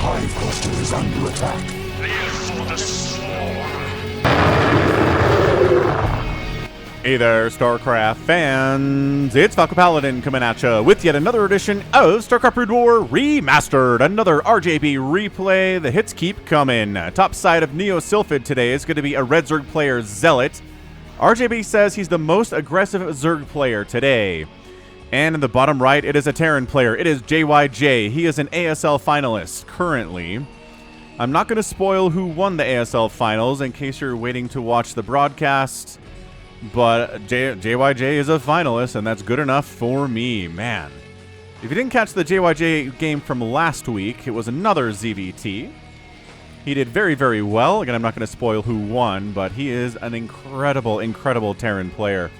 hive cluster is under attack. Live for the swarm. Hey there, StarCraft fans! It's Falcon Paladin coming at you with yet another edition of StarCraft Brood War Remastered. Another RJB replay. The hits keep coming. Top side of Neo Sylphid today is going to be a Red Zerg player, ZELOT. RJB says he's the most aggressive Zerg player today. And in the bottom right, it is a Terran player. It is JYJ. He is an ASL finalist currently. I'm not going to spoil who won the ASL finals in case you're waiting to watch the broadcast. But JYJ is a finalist, and that's good enough for me, man. If you didn't catch the JYJ game from last week, it was another ZVT. He did very, very well. Again, I'm not going to spoil who won, but he is an incredible, incredible Terran player.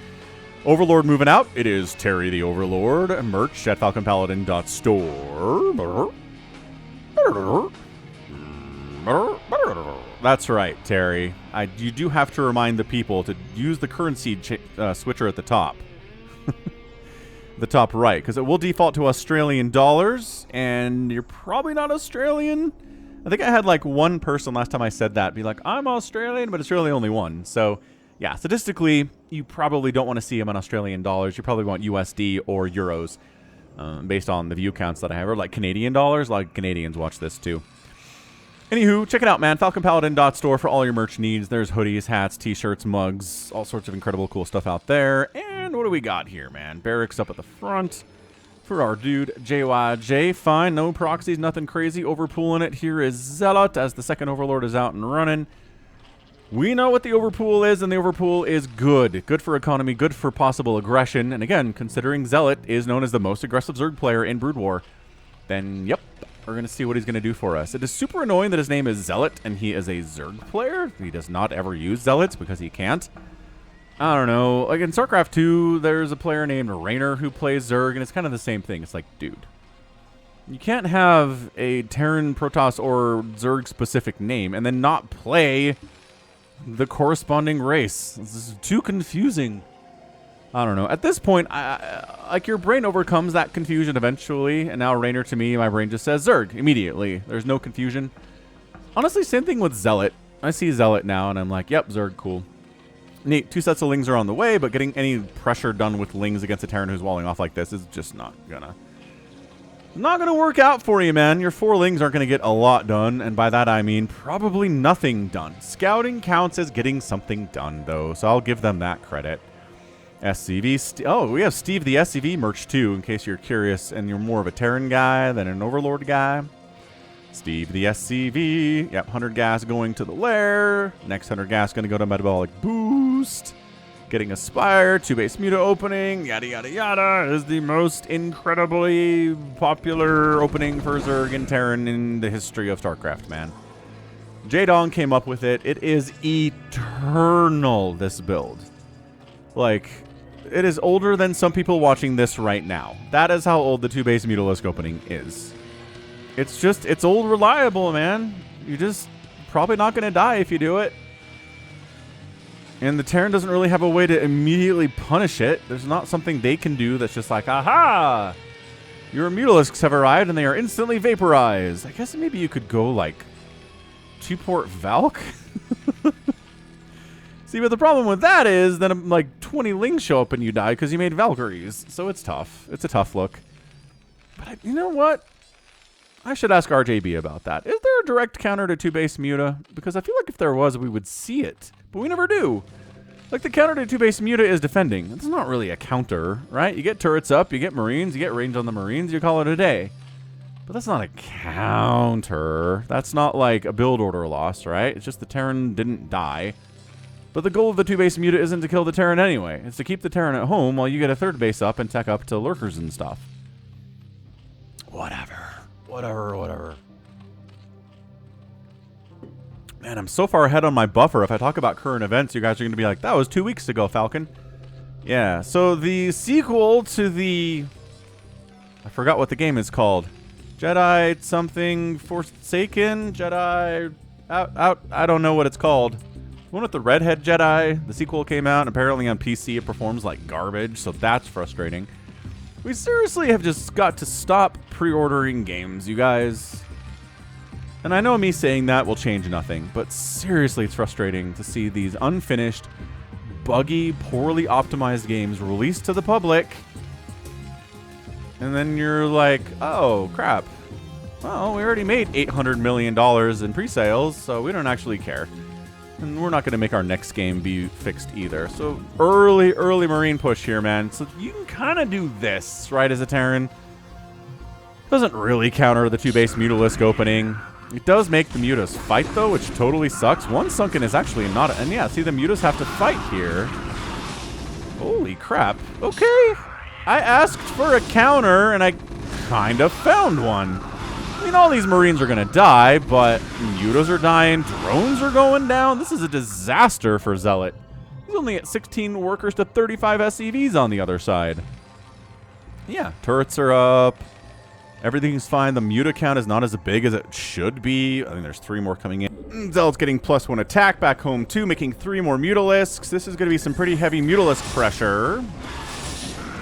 Overlord moving out. It is Terry the Overlord. Merch at falconpaladin.store. That's right, Terry. You do have to remind the people to use the currency switcher at the top. The top right, because it will default to Australian dollars, and you're probably not Australian. I think I had like one person last time I said that be like, I'm Australian, but it's really only one. So, yeah, statistically, you probably don't want to see them in Australian dollars. You probably want USD or euros, based on the view counts that I have. Or like Canadian dollars. A lot of Canadians watch this too. Anywho, check it out, man. falconpaladin.store for all your merch needs. There's hoodies, hats, t-shirts, mugs, all sorts of incredible cool stuff out there. And what do we got here, man? Barracks up at the front for our dude, JYJ. Fine, no proxies, nothing crazy. Overpooling it. Here is ZELOT as the second Overlord is out and running. We know what the overpool is, and the overpool is good. Good for economy, good for possible aggression. And again, considering ZELOT is known as the most aggressive Zerg player in Brood War, then, yep. We're going to see what he's going to do for us. It is super annoying that his name is ZELOT and he is a Zerg player. He does not ever use Zealots because he can't. I don't know. Like in StarCraft 2, there's a player named Raynor who plays Zerg, and it's kind of the same thing. It's like, dude, you can't have a Terran, Protoss, or Zerg-specific name and then not play the corresponding race. This is too confusing. I don't know. At this point, like your brain overcomes that confusion eventually, and now Raynor to me, my brain just says Zerg immediately. There's no confusion. Honestly, same thing with ZELOT. I see ZELOT now, and I'm like, yep, Zerg, cool. Neat. 2 sets of Lings are on the way, but getting any pressure done with Lings against a Terran who's walling off like this is just not gonna work out for you, man. Your 4 Lings aren't gonna get a lot done, and by that I mean probably nothing done. Scouting counts as getting something done, though, so I'll give them that credit. SCV. Oh, we have Steve the SCV merch too, in case you're curious and you're more of a Terran guy than an Overlord guy. Steve the SCV. Yep, 100 gas going to the lair. Next 100 gas going to go to metabolic boost. Getting Aspire, 2 base muta opening, yada yada yada, is the most incredibly popular opening for Zerg and Terran in the history of StarCraft, man. J-Dong came up with it. It is eternal, this build. Like, it is older than some people watching this right now. That is how old the 2 base Mutalisk opening is. It's just, it's old reliable, man. You're just probably not going to die if you do it. And the Terran doesn't really have a way to immediately punish it. There's not something they can do that's just like, aha! Your Mutalisks have arrived and they are instantly vaporized. I guess maybe you could go like 2-port Valk? See, but the problem with that is then like 20 Lings show up and you die because you made Valkyries. So it's tough. It's a tough look. But you know what? I should ask RJB about that. Is there a direct counter to 2 base Muta? Because I feel like if there was, we would see it. But we never do. Like the counter to 2 base Muta is defending. It's not really a counter, right? You get turrets up, you get Marines, you get range on the Marines, you call it a day. But that's not a counter. That's not like a build order loss, right? It's just the Terran didn't die. But the goal of the 2 base Muta isn't to kill the Terran anyway. It's to keep the Terran at home while you get a 3rd base up and tech up to lurkers and stuff. Whatever. Man, I'm so far ahead on my buffer. If I talk about current events, you guys are going to be like, that was 2 weeks ago, Falcon. Yeah, so the sequel to the... I forgot what the game is called. Jedi something Forsaken? Jedi... Out. I don't know what it's called. One with the redhead Jedi. The sequel came out, and apparently on PC it performs like garbage, so that's frustrating. We seriously have just got to stop pre-ordering games, you guys. And I know me saying that will change nothing, but seriously, it's frustrating to see these unfinished, buggy, poorly optimized games released to the public. And then you're like, oh, crap. Well, we already made $800 million in pre-sales, so we don't actually care. And we're not going to make our next game be fixed either. So early Marine push here, man. So you can kind of do this, right, as a Terran. Doesn't really counter the 2-base Mutalisk opening. It does make the Mutas fight, though, which totally sucks. One Sunken is actually not... And yeah, see, the Mutas have to fight here. Holy crap. Okay. I asked for a counter, and I kind of found one. I mean, all these Marines are going to die, but Mutas are dying. Drones are going down. This is a disaster for Zealot. He's only at 16 workers to 35 SCVs on the other side. Yeah, turrets are up. Everything's fine. The Muta count is not as big as it should be. I think there's 3 more coming in. Zealot's getting +1 attack back home, too, making 3 more Mutalisks. This is going to be some pretty heavy Mutalisk pressure.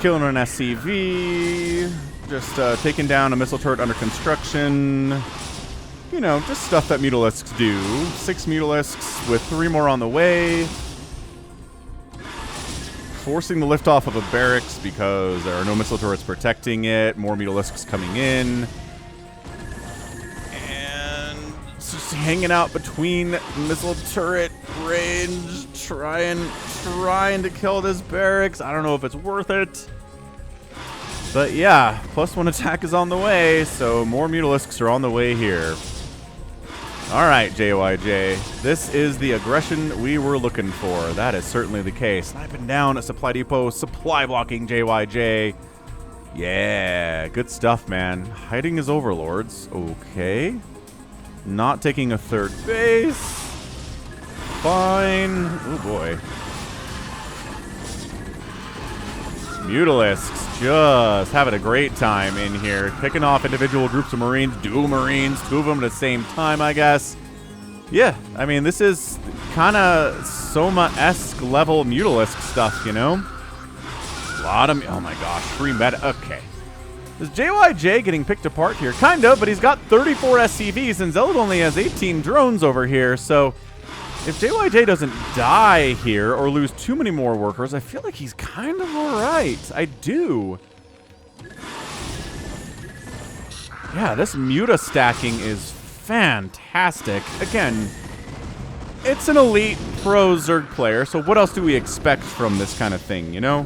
Killing an SCV. Just taking down a missile turret under construction. You know, just stuff that Mutalisks do. 6 Mutalisks with 3 more on the way. Forcing the liftoff of a barracks because there are no missile turrets protecting it. More Mutalisks coming in. And just hanging out between missile turret range. Trying to kill this barracks. I don't know if it's worth it. But yeah, +1 attack is on the way, so more Mutalisks are on the way here. Alright, JYJ. This is the aggression we were looking for. That is certainly the case. Sniping down at Supply Depot, supply blocking JYJ. Yeah, good stuff, man. Hiding his overlords. Okay. Not taking a 3rd base. Fine. Oh boy. Mutalisks just having a great time in here. Picking off individual groups of Marines. Dual Marines. 2 of them at the same time, I guess. Yeah, I mean, this is kind of Soma-esque level Mutalisk stuff, you know? A lot of... Oh my gosh, free meta... Okay. Is JYJ getting picked apart here? Kind of, but he's got 34 SCVs, and Zealot only has 18 drones over here, so... If JYJ doesn't die here or lose too many more workers, I feel like he's kind of alright. I do. Yeah, this Muta stacking is fantastic. Again, it's an elite pro Zerg player, so what else do we expect from this kind of thing, you know?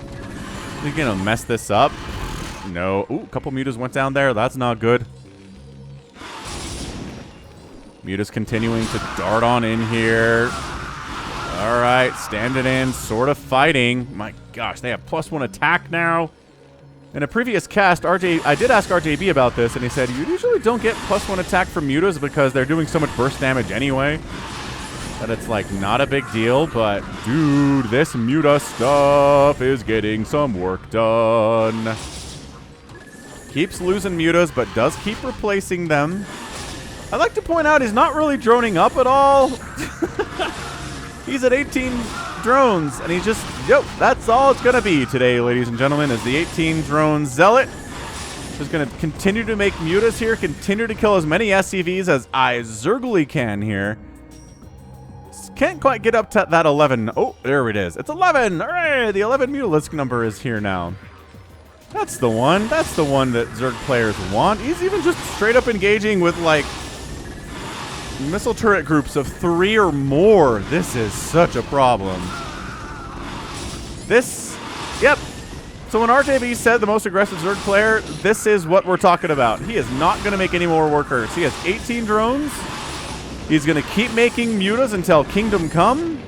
Are we gonna mess this up? No. Ooh, a couple Mutas went down there. That's not good. Muta's continuing to dart on in here. All right, standing in, sort of fighting. My gosh, they have +1 attack now. In a previous cast, I did ask RJB about this, and he said, you usually don't get +1 attack from Mutas because they're doing so much burst damage anyway. That it's like not a big deal, but dude, this Muta stuff is getting some work done. Keeps losing Mutas, but does keep replacing them. I'd like to point out he's not really droning up at all. He's at 18 drones, and he's just, yep, that's all it's going to be today, ladies and gentlemen, is the 18 drone Zealot. Just going to continue to make Mutas here, continue to kill as many SCVs as I Zergly can here. Can't quite get up to that 11. Oh, there it is. It's 11. All right, the 11 Mutalisk number is here now. That's the one. That's the one that Zerg players want. He's even just straight up engaging with, like, missile turret groups of 3 or more. This is such a problem. This, yep. So when RJB said the most aggressive Zerg player, this is what we're talking about. He is not going to make any more workers. He has 18 drones. He's going to keep making Mutas until Kingdom Come.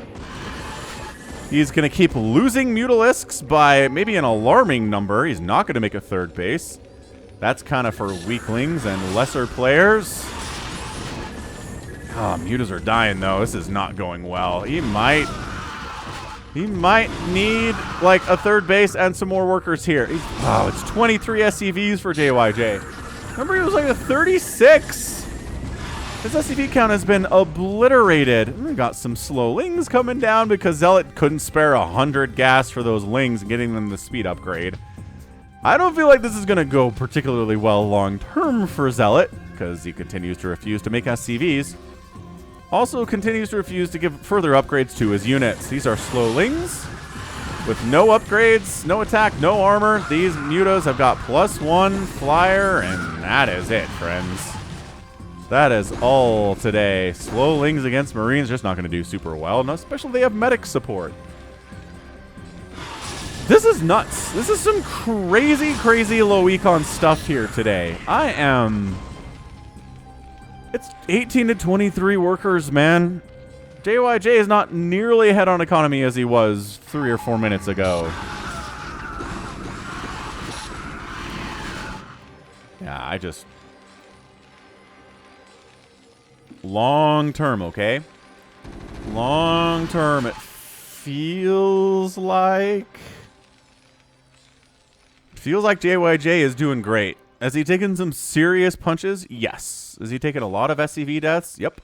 He's going to keep losing Mutalisks by maybe an alarming number. He's not going to make a 3rd base. That's kind of for weaklings and lesser players. Oh, Mutas are dying, though. This is not going well. He might need, like, a 3rd base and some more workers here. Oh, it's 23 SCVs for JYJ. Remember, he was like a 36. His SCV count has been obliterated. We got some slow lings coming down because Zealot couldn't spare 100 gas for those lings and getting them the speed upgrade. I don't feel like this is going to go particularly well long-term for Zealot, because he continues to refuse to make SCVs. Also continues to refuse to give further upgrades to his units. These are slowlings with no upgrades, no attack, no armor. These mutas have got +1 flyer, and that is it, friends. That is all today. Slowlings against Marines just not going to do super well, no, especially they have medic support. This is nuts. This is some crazy, crazy low econ stuff here today. It's 18 to 23 workers, man. JYJ is not nearly ahead on economy as he was 3 or 4 minutes ago. Yeah, long term, okay? Long term, it feels like JYJ is doing great. Has he taken some serious punches? Yes. Has he taken a lot of SCV deaths? Yep.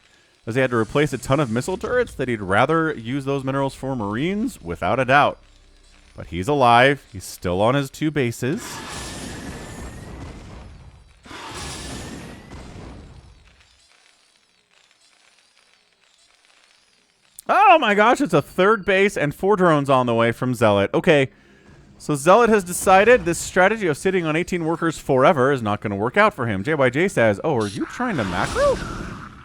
Has he had to replace a ton of missile turrets that he'd rather use those minerals for Marines? Without a doubt. But he's alive. He's still on his 2 bases. Oh my gosh, it's a 3rd base and 4 drones on the way from ZELOT. Okay. So ZELOT has decided this strategy of sitting on 18 workers forever is not going to work out for him. JYJ says, oh, are you trying to macro?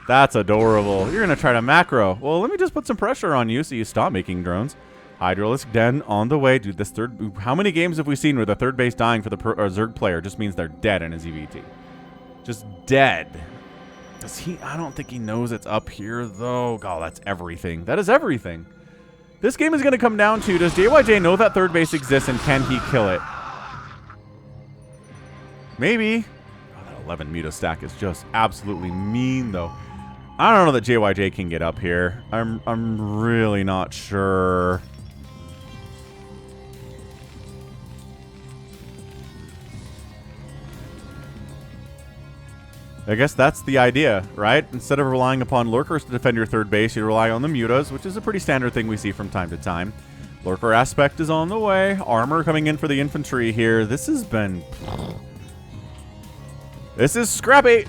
That's adorable. You're going to try to macro. Well, let me just put some pressure on you so you stop making drones. Hydralisk Den on the way. Dude, this third... How many games have we seen where the 3rd base dying for the Zerg player just means they're dead in his EVT? Just dead. Does he... I don't think he knows it's up here, though. God, that's everything. That is everything. This game is going to come down to, does JYJ know that 3rd base exists and can he kill it? Maybe. Oh, that 11 muta stack is just absolutely mean, though. I don't know that JYJ can get up here. I'm really not sure. I guess that's the idea, right? Instead of relying upon lurkers to defend your 3rd base, you rely on the mutas, which is a pretty standard thing we see from time to time. Lurker aspect is on the way. Armor coming in for the infantry here. This has been... This is scrappy!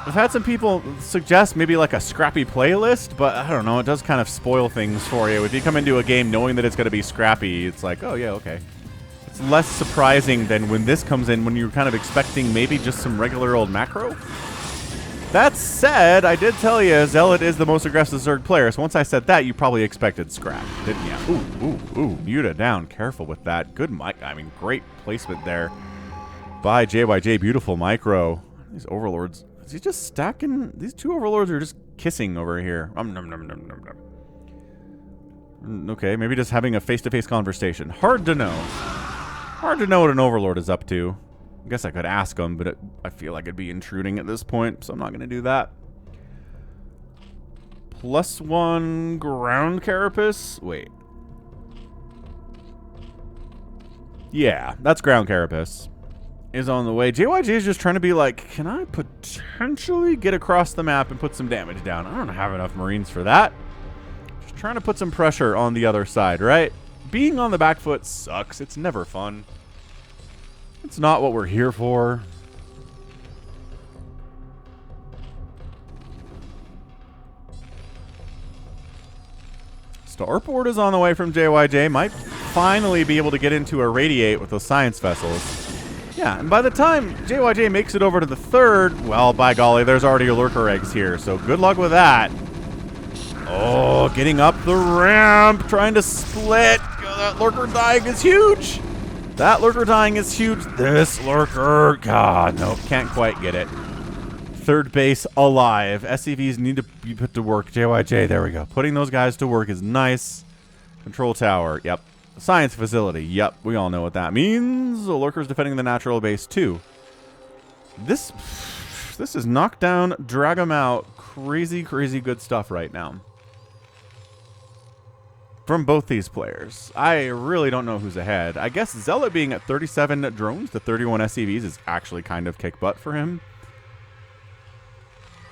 I've had some people suggest maybe like a scrappy playlist, but I don't know, it does kind of spoil things for you. If you come into a game knowing that it's going to be scrappy, it's like, oh yeah, okay. It's less surprising than when this comes in when you're kind of expecting maybe just some regular old macro. That said, I did tell you ZELOT is the most aggressive Zerg player, so once I said that, you probably expected scrap, didn't you? Ooh, muta down. Careful with that. Good great placement there by JYJ. Beautiful micro. These overlords, is he just stacking? These 2 overlords are just kissing over here. Okay, maybe just having a face-to-face conversation. Hard to know. Hard to know what an overlord is up to. I guess I could ask him, but I feel like it'd be intruding at this point, so I'm not going to do that. +1 ground carapace. Wait. Yeah, that's ground carapace. Is on the way. JYJ is just trying to be like, can I potentially get across the map and put some damage down? I don't have enough Marines for that. Just trying to put some pressure on the other side, right? Being on the back foot sucks. It's never fun. It's not what we're here for. Starport is on the way from JYJ. Might finally be able to get into a radiate with those science vessels. Yeah, and by the time JYJ makes it over to the 3rd, well, by golly, there's already lurker eggs here, so good luck with that. Oh, getting up the ramp, trying to split. God, that lurker dying is huge. That lurker dying is huge. This lurker, God, no, can't quite get it. 3rd base alive. SCVs need to be put to work. JYJ, there we go. Putting those guys to work is nice. Control tower, yep. Science facility, yep. We all know what that means. The lurker's defending the natural base too. This is knockdown, drag them out. Crazy, crazy good stuff right now from both these players. I really don't know who's ahead. I guess ZELOT being at 37 drones to 31 SCVs is actually kind of kick butt for him.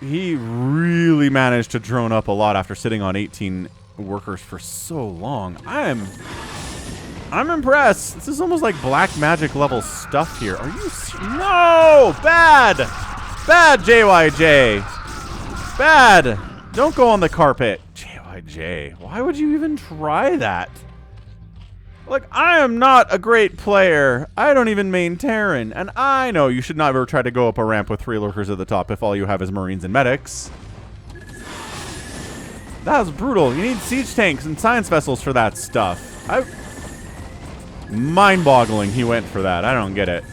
He really managed to drone up a lot after sitting on 18 workers for so long. I'm impressed. This is almost like black magic level stuff here. Are you... No! Bad! Bad, JYJ. Bad. Don't go on the carpet. JYJ, why would you even try that? Like, I am not a great player. I don't even main Terran. And I know you should never try to go up a ramp with 3 lurkers at the top if all you have is Marines and medics. That was brutal. You need siege tanks and science vessels for that stuff. Mind-boggling he went for that. I don't get it.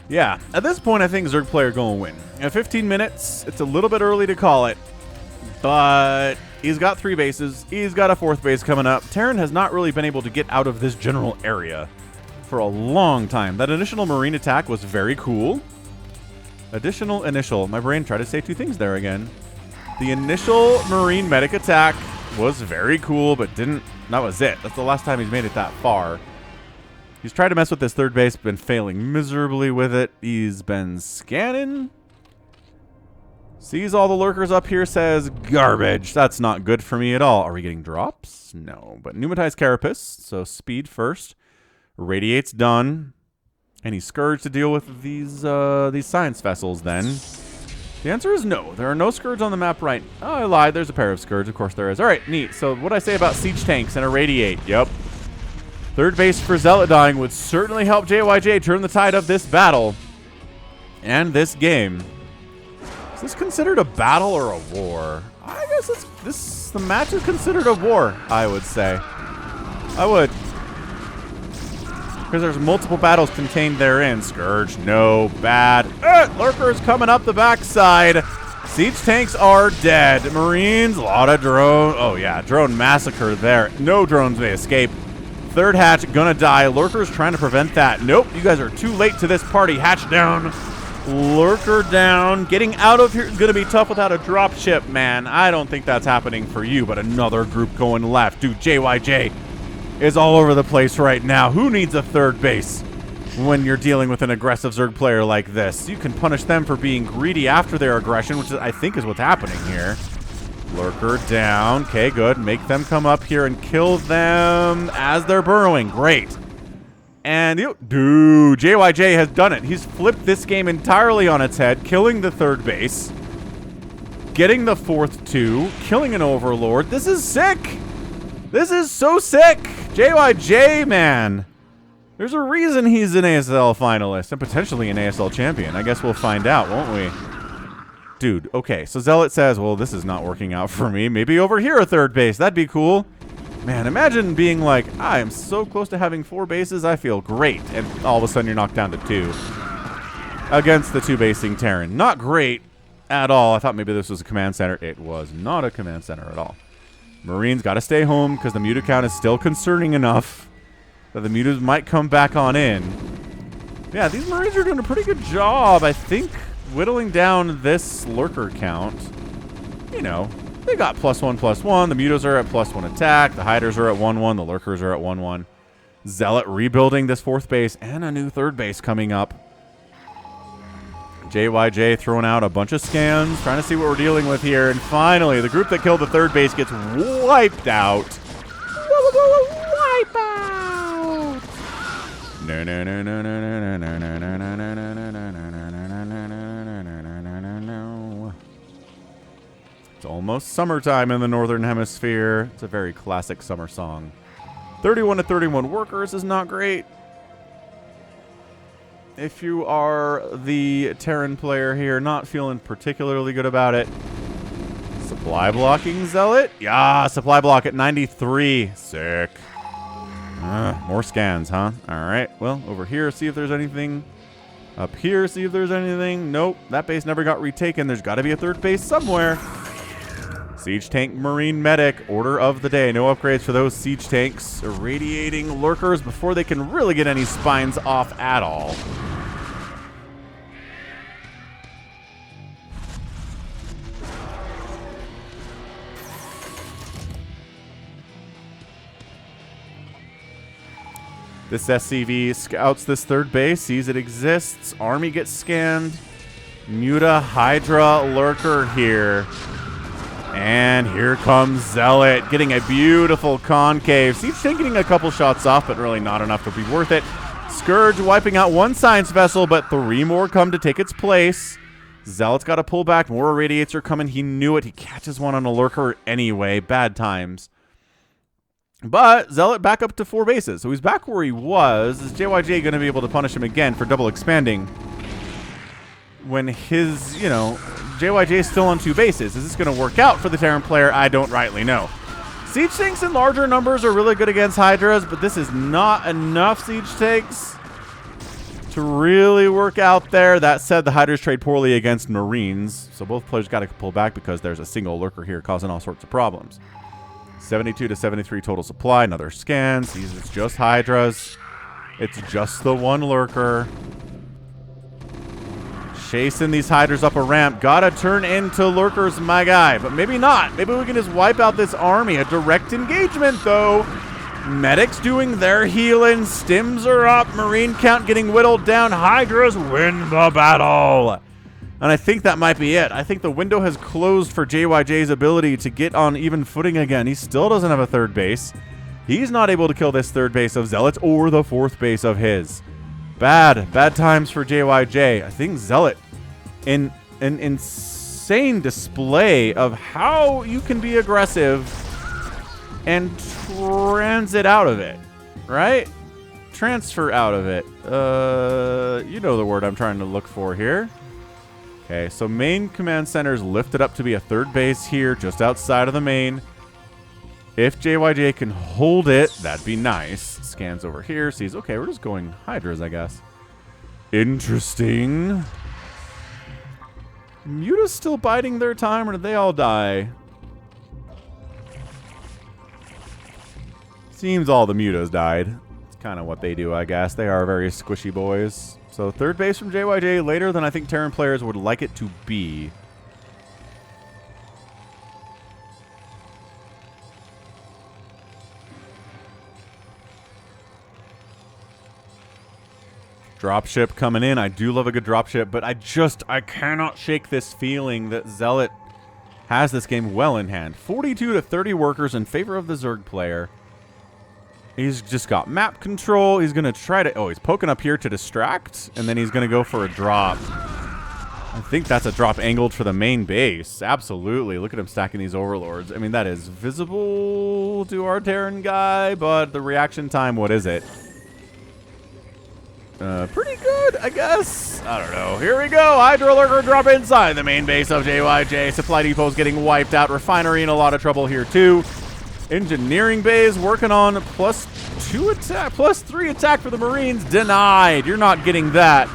Yeah, at this point I think Zerg player gonna win. At 15 minutes, it's a little bit early to call it, but he's got 3 bases. He's got a 4th base coming up. Terran has not really been able to get out of this general area for a long time. That initial Marine attack was very cool. Initial. My brain tried to say 2 things there again. The initial Marine medic attack was very cool, but didn't. That was it. That's the last time he's made it that far. He's tried to mess with this 3rd base, been failing miserably with it. He's been scanning. Sees all the lurkers up here, says, garbage. That's not good for me at all. Are we getting drops? No. But pneumatized carapace, so speed first. Radiate's done. And he's scourged to deal with these science vessels then. The answer is no. There are no Scourge on the map right. Oh, I lied. There's a pair of Scourge. Of course there is. All right, neat. So what I say about siege tanks and a radiate? Yep. 3rd base for Zealot dying would certainly help JYJ turn the tide of this battle and this game. Is this considered a battle or a war? I guess the match is considered a war, I would say. I would. Because there's multiple battles contained therein. Scourge, no, bad. Lurkers coming up the backside. Siege tanks are dead. Marines, a lot of drone. Oh yeah, drone massacre there. No drones may escape. 3rd hatch gonna die. Lurkers trying to prevent that. Nope, you guys are too late to this party. Hatch down. Lurker down. Getting out of here is gonna be tough without a drop ship, man. I don't think that's happening for you, but another group going left. Dude, JYJ is all over the place right now. Who needs a 3rd base when you're dealing with an aggressive Zerg player like this? You can punish them for being greedy after their aggression, which I think is what's happening here. Lurker down. Okay, good. Make them come up here and kill them as they're burrowing. Great. And, dude, JYJ has done it. He's flipped this game entirely on its head, killing the 3rd base, getting the 4th 2, killing an Overlord. This is sick. This is so sick. JYJ, man. There's a reason he's an ASL finalist and potentially an ASL champion. I guess we'll find out, won't we? Dude, okay, so Zealot says, well, this is not working out for me. Maybe over here a 3rd base. That'd be cool. Man, imagine being like, I am so close to having 4 bases, I feel great. And all of a sudden you're knocked down to 2. Against the 2-basing Terran. Not great at all. I thought maybe this was a command center. It was not a command center at all. Marines got to stay home because the muta count is still concerning enough that the mutas might come back on in. Yeah, these Marines are doing a pretty good job, I think, whittling down this lurker count. You know, they got +1/+1. The mutas are at +1 attack. The hiders are at 1/1. The lurkers are at 1/1. Zealot rebuilding this 4th base and a new 3rd base coming up. JYJ throwing out a bunch of scans, trying to see what we're dealing with here. And finally, the group that killed the 3rd base gets wiped out. Wipe out! No, no, no, no, no, no, no, no, no, no, no, no, no. It's almost summertime in the Northern Hemisphere. It's a very classic summer song. 31-31 workers is not great. If you are the Terran player here, not feeling particularly good about it. Supply blocking Zealot? Yeah, supply block at 93. Sick. More scans, huh? All right. Well, over here, see if there's anything. Up here, see if there's anything. Nope. That base never got retaken. There's got to be a 3rd base somewhere. Siege tank, Marine medic, order of the day. No upgrades for those siege tanks. Irradiating lurkers before they can really get any spines off at all. This SCV scouts this third base, sees it exists. Army gets scanned. Muta, Hydra, Lurker here. And here comes Zealot, getting a beautiful concave. Siege Tank getting a couple shots off, but really not enough to be worth it. Scourge wiping out one science vessel, but 3 more come to take its place. Zealot's got to pull back. More irradiates are coming. He knew it. He catches one on a Lurker anyway. Bad times. But Zealot back up to 4 bases. So he's back where he was. Is JYJ going to be able to punish him again for double expanding? When his, you know, JYJ is still on 2 bases. Is this going to work out for the Terran player? I don't rightly know. Siege tanks in larger numbers are really good against Hydras, but this is not enough siege tanks to really work out there. That said, the Hydras trade poorly against Marines, so both players got to pull back because there's a single Lurker here causing all sorts of problems. 72 to 73 total supply. Another scan. Sees it's just Hydras. It's just the one Lurker. Chasing these Hydras up a ramp. Gotta turn into Lurkers, my guy. But maybe not. Maybe we can just wipe out this army. A direct engagement, though. Medics doing their healing. Stims are up. Marine count getting whittled down. Hydras win the battle. And I think that might be it. I think the window has closed for JYJ's ability to get on even footing again. He still doesn't have a third base. He's not able to kill this third base of Zealots or the 4th base of his. Bad times for JYJ. I think Zealot, in an insane display of how you can be aggressive and transit out of it, right? Transfer out of it. You know the word I'm trying to look for here. Okay, so main command center is lifted up to be a third base here, just outside of the main. If JYJ can hold it, that'd be nice. Scans over here, sees, okay, we're just going Hydras, I guess. Interesting. Muta's still biding their time, or did they all die? Seems all the Mutas died. It's kind of what they do, I guess. They are very squishy boys. So third base from JYJ later than I think Terran players would like it to be. Dropship coming in. I do love a good dropship, but I cannot shake this feeling that Zealot has this game well in hand. 42 to 30 workers in favor of the Zerg player. He's just got map control. He's going to try to... Oh, he's poking up here to distract, and then he's going to go for a drop. I think that's a drop angled for the main base. Absolutely. Look at him stacking these overlords. I mean, that is visible to our Terran guy, but the reaction time, what is it? Pretty good, I guess. I don't know. Here we go. Hydra Lurker drop inside the main base of JYJ. Supply depot's getting wiped out. Refinery in a lot of trouble here, too. Engineering bays working on +2 attack, +3 attack for the Marines. Denied. You're not getting that.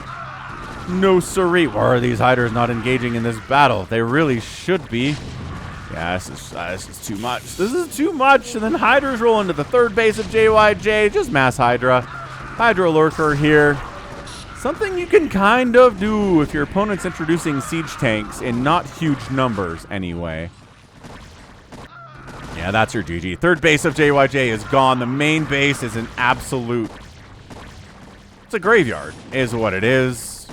No siree. Why are these Hydras not engaging in this battle? They really should be. Yeah, this is too much. This is too much. And then Hydras roll into the third base of JYJ. Just mass Hydra. Hydra Lurker here. Something you can kind of do if your opponent's introducing siege tanks in not huge numbers anyway. Yeah, that's your GG. Third base of JYJ is gone. The main base is an absolute... It's a graveyard, is what it is.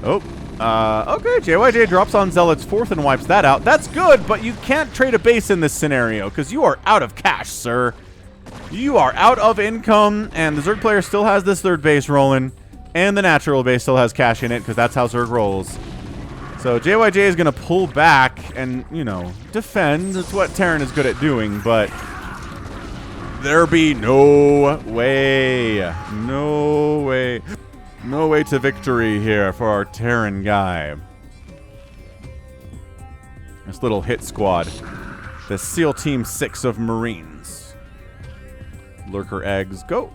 Oh, okay. JYJ drops on Zealot's 4th and wipes that out. That's good, but you can't trade a base in this scenario because you are out of cash, sir. You are out of income, and the Zerg player still has this third base rolling, and the natural base still has cash in it because that's how Zerg rolls. So JYJ is going to pull back and, you know, defend. That's what Terran is good at doing, but there be no way. No way. No way to victory here for our Terran guy. This little hit squad. The SEAL Team 6 of Marines. Lurker eggs. Go.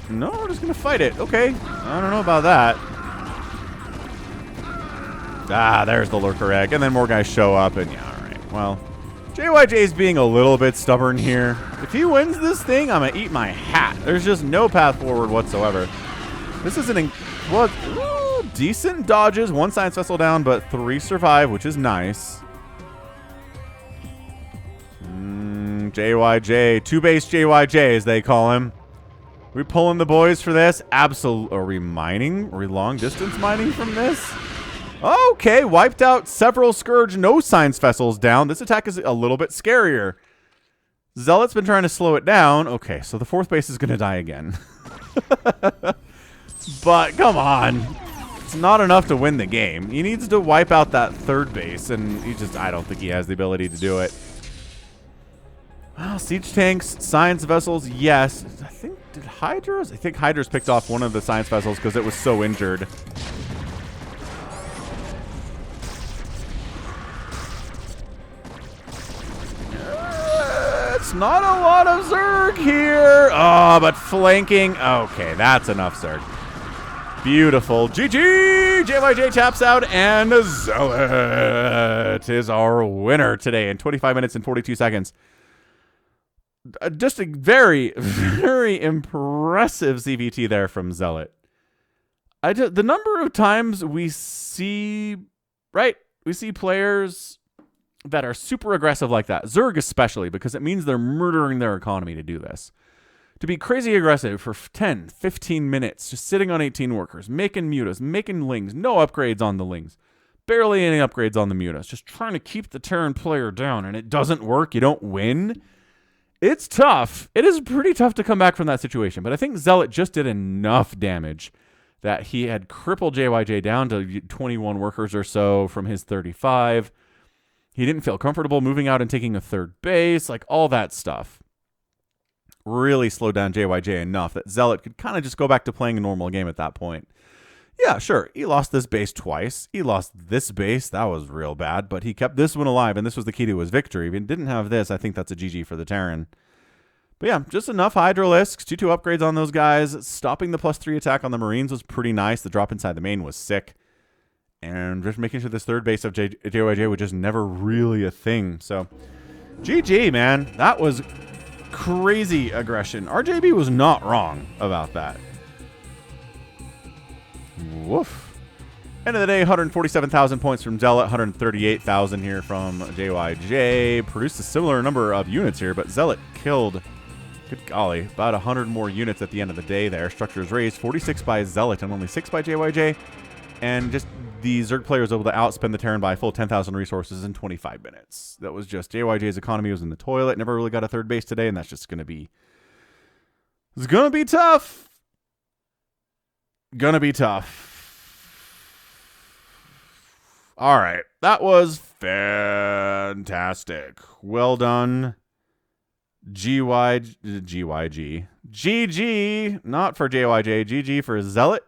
No, we're just going to fight it. Okay. I don't know about that. Ah, there's the Lurker egg. And then more guys show up. And yeah, all right. Well, JYJ's being a little bit stubborn here. If he wins this thing, I'm going to eat my hat. There's just no path forward whatsoever. This is an... Well, decent dodges. 1 science vessel down, but 3 survive, which is nice. JYJ. Two-base JYJ, as they call him. We pulling the boys for this? Absolutely. Are we mining? Are we long-distance mining from this? Okay, wiped out several Scourge no science vessels down. This attack is a little bit scarier. Zealot's been trying to slow it down. Okay, so the fourth base is going to die again. But come on. It's not enough to win the game. He needs to wipe out that third base, and I don't think he has the ability to do it. Well, siege tanks, science vessels, yes. I think Hydra's picked off one of the science vessels because it was so injured. It's not a lot of Zerg here. Oh, but flanking. Okay, that's enough Zerg. Beautiful. GG! JYJ taps out, and Zealot is our winner today in 25 minutes and 42 seconds. Just a very, very impressive CVT there from Zealot. The number of times we see players that are super aggressive like that, Zerg especially, because it means they're murdering their economy to do this. To be crazy aggressive for 10, 15 minutes, just sitting on 18 workers, making mutas, making lings, no upgrades on the lings, barely any upgrades on the mutas, just trying to keep the Terran player down, and it doesn't work, you don't win. It's tough. It is pretty tough to come back from that situation, but I think Zealot just did enough damage that he had crippled JYJ down to 21 workers or so from his 35. He didn't feel comfortable moving out and taking a third base, like all that stuff. Really slowed down JYJ enough that Zealot could kind of just go back to playing a normal game at that point. Yeah, sure, he lost this base twice. He lost this base. That was real bad, but he kept this one alive, and this was the key to his victory. If he didn't have this, I think that's a GG for the Terran. But yeah, just enough Hydralisks, 2-2 upgrades on those guys. Stopping the +3 attack on the Marines was pretty nice. The drop inside the main was sick. And just making sure this third base of JYJ was just never really a thing. So, GG, man. That was crazy aggression. RJB was not wrong about that. Woof. End of the day, 147,000 points from Zealot, 138,000 here from JYJ. Produced a similar number of units here, but Zealot killed, good golly, about 100 more units at the end of the day there. Structures raised, 46 by Zealot and only 6 by JYJ. And just the Zerg player was able to outspend the Terran by a full 10,000 resources in 25 minutes. That was just JYJ's economy was in the toilet. Never really got a third base today, and that's just going to be... It's going to be tough. Gonna be tough. All right. That was fantastic. Well done. GYG. GG. Not for JYJ. GG for Zealot.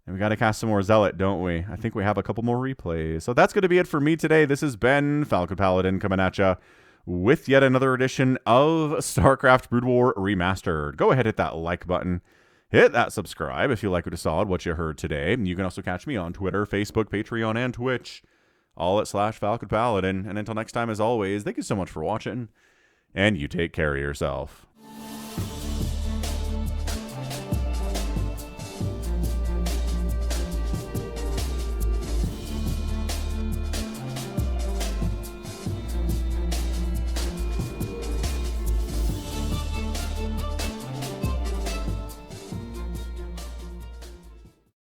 And we got to cast some more Zealot, don't we? I think we have a couple more replays. So that's going to be it for me today. This has been Falcon Paladin coming at you with yet another edition of StarCraft Brood War Remastered. Go ahead, hit that like button. Hit that subscribe if you like what you saw, what you heard today. You can also catch me on Twitter, Facebook, Patreon, and Twitch. All at /Falcon Paladin. And until next time, as always, thank you so much for watching. And you take care of yourself.